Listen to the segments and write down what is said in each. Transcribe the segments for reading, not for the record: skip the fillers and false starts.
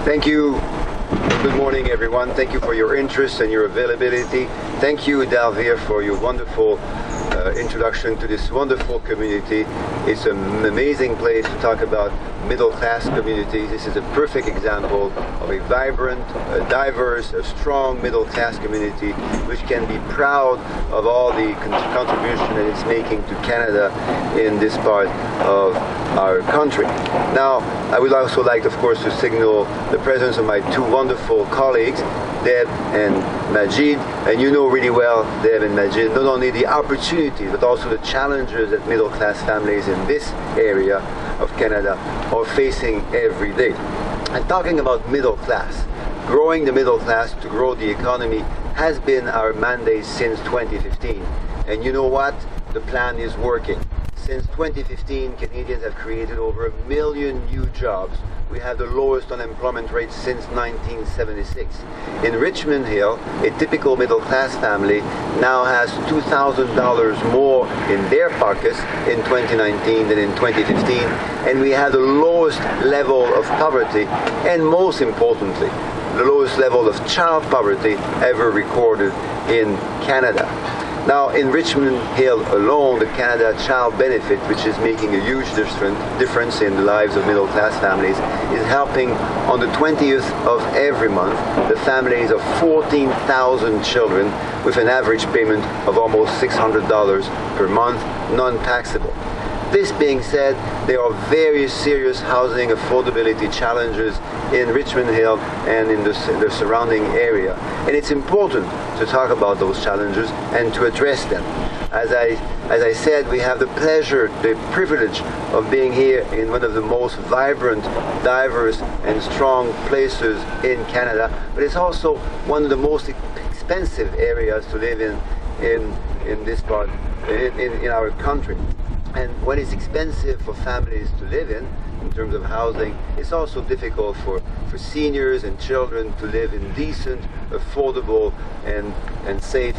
Thank you. Good morning, everyone. Thank you for your interest and your availability. Thank you, Dalvir, for your wonderful introduction to this wonderful community. It's an amazing place to talk about middle-class communities. This is a perfect example of a vibrant, diverse, strong middle-class community which can be proud of all the contribution that it's making to Canada in this part of our country. Now, I would also like, of course, to signal the presence of my two wonderful colleagues, Deb and Majid, and you know really well, Deb and Majid, not only the opportunities but also the challenges that middle-class families in this area of Canada are facing every day. And talking about middle class, growing the middle class to grow the economy has been our mandate since 2015. And you know what? The plan is working. Since 2015, Canadians have created over 1 million new jobs. We have the lowest unemployment rate since 1976. In Richmond Hill, a typical middle-class family now has $2,000 more in their pockets in 2019 than in 2015, and we have the lowest level of poverty, and most importantly, the lowest level of child poverty ever recorded in Canada. Now, in Richmond Hill alone, the Canada Child Benefit, which is making a huge difference in the lives of middle-class families, is helping on the 20th of every month the families of 14,000 children with an average payment of almost $600 per month, non-taxable. This being said, there are very serious housing affordability challenges in Richmond Hill and in the surrounding area. And it's important to talk about those challenges and to address them. As I said, we have the pleasure, the privilege of being here in one of the most vibrant, diverse and strong places in Canada, but it's also one of the most expensive areas to live in this part, in our country. And when it's expensive for families to live in terms of housing, it's also difficult for seniors and children to live in decent, affordable, and safe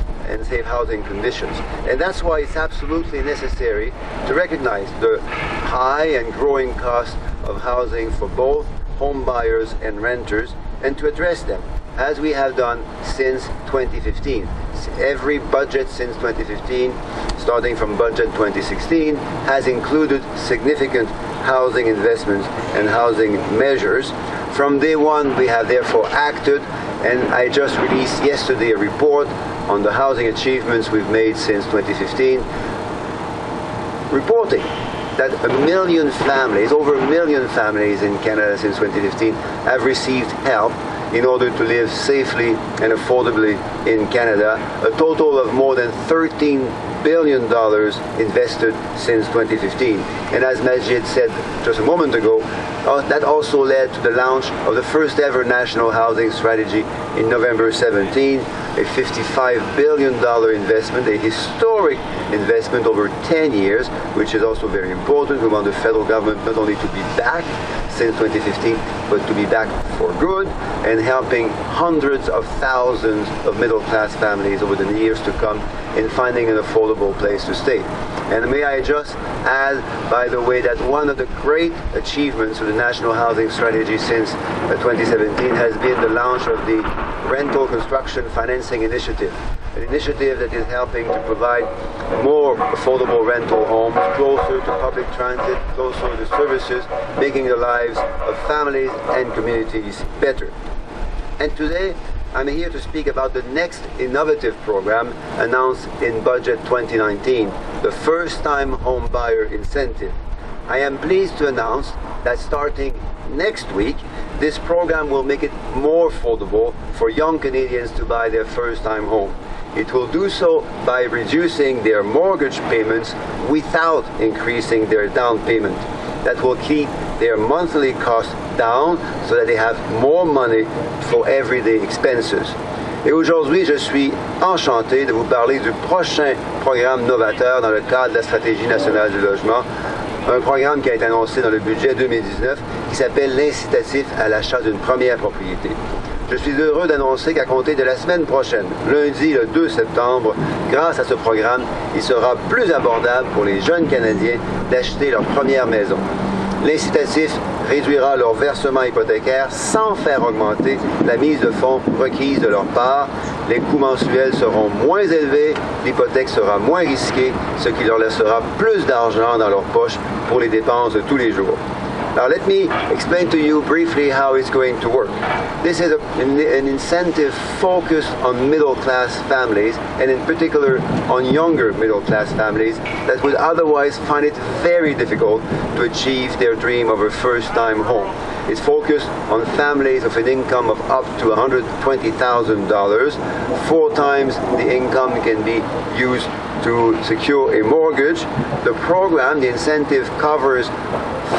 housing conditions. And that's why it's absolutely necessary to recognize the high and growing cost of housing for both home buyers and renters, and to address them, as we have done since 2015. Every budget since 2015, starting from budget 2016, has included significant housing investments and housing measures. From day one, we have therefore acted, and I just released yesterday a report on the housing achievements we've made since 2015, reporting that 1 million families, over 1 million families in Canada since 2015, have received help in order to live safely and affordably in Canada, a total of more than $13 billion invested since 2015. And as Majid said just a moment ago, that also led to the launch of the first ever national housing strategy in November 17, a $55 billion investment, a historic investment over 10 years, which is also very important. We want the federal government not only to be back since 2015, but to be back for good and helping hundreds of thousands of middle-class families over the years to come in finding an affordable place to stay. And may I just add, by the way, that one of the great achievements of the National Housing Strategy since 2017 has been the launch of the Rental Construction Financing Initiative, an initiative that is helping to provide more affordable rental homes closer to public transit, closer to services, making the lives of families and communities better. And today, I'm here to speak about the next innovative program announced in Budget 2019, the First-Time Home Buyer Incentive. I am pleased to announce that starting next week, this program will make it more affordable for young Canadians to buy their first-time home. It will do so by reducing their mortgage payments without increasing their down payment. That will keep their monthly costs down so that they have more money for everyday expenses. Et aujourd'hui, je suis enchanté de vous parler du prochain programme novateur dans le cadre de la Stratégie nationale du logement, un programme qui a été annoncé dans le budget 2019 qui s'appelle l'incitatif à l'achat d'une première propriété. Je suis heureux d'annoncer qu'à compter de la semaine prochaine, lundi le 2 septembre, grâce à ce programme, il sera plus abordable pour les jeunes Canadiens d'acheter leur première maison. L'incitatif réduira leur versement hypothécaire sans faire augmenter la mise de fonds requise de leur part. Les coûts mensuels seront moins élevés, l'hypothèque sera moins risquée, ce qui leur laissera plus d'argent dans leur poche pour les dépenses de tous les jours. Now let me explain to you briefly how it's going to work. This is an incentive focused on middle-class families, and in particular on younger middle-class families that would otherwise find it very difficult to achieve their dream of a first-time home. It's focused on families of an income of up to $120,000. 4 times the income can be used to secure a mortgage. The program, the incentive, covers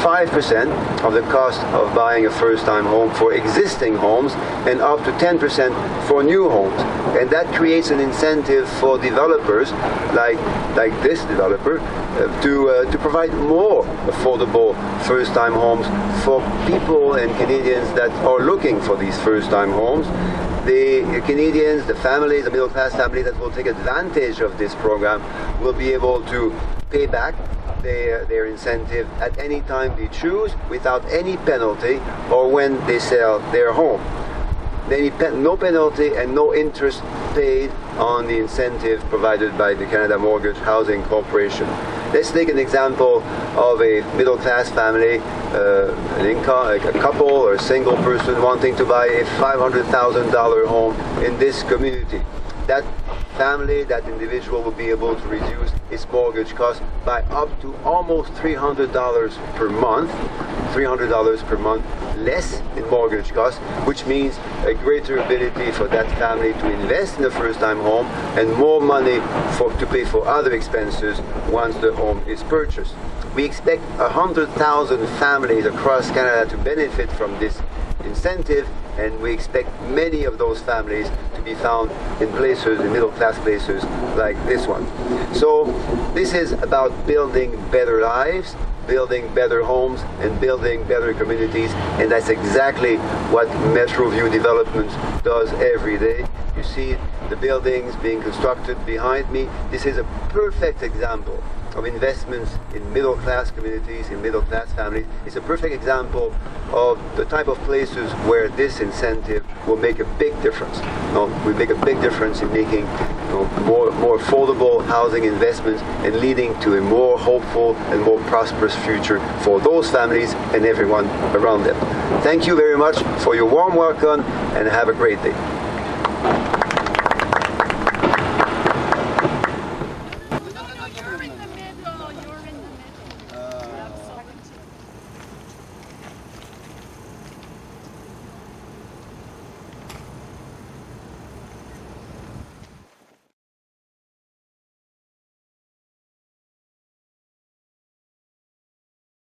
5% of the cost of buying a first-time home for existing homes and up to 10% for new homes. And that creates an incentive for developers like this developer to provide more affordable first-time homes for people and Canadians that are looking for these first-time homes. The Canadians, the families, the middle-class families that will take advantage of this program will be able to pay back their incentive at any time they choose without any penalty or when they sell their home. No penalty and no interest paid on the incentive provided by the Canada Mortgage Housing Corporation. Let's take an example of a middle-class family, an income, a couple or a single person wanting to buy a $500,000 home in this community. That family, that individual will be able to reduce its mortgage cost by up to almost $300 per month, $300 per month less in mortgage cost, which means a greater ability for that family to invest in a first-time home and more money to pay for other expenses once the home is purchased. We expect 100,000 families across Canada to benefit from this incentive, and we expect many of those families to be found in places, in middle-class places like this one. So this is about building better lives, building better homes, and building better communities, and that's exactly what Metroview Development does every day. You see the buildings being constructed behind me. This is a perfect example of investments in middle-class communities, in middle-class families. It's a perfect example of the type of places where this incentive will make a big difference. We make a big difference in making more affordable housing investments and leading to a more hopeful and more prosperous future for those families and everyone around them. Thank you very much for your warm welcome, and have a great day.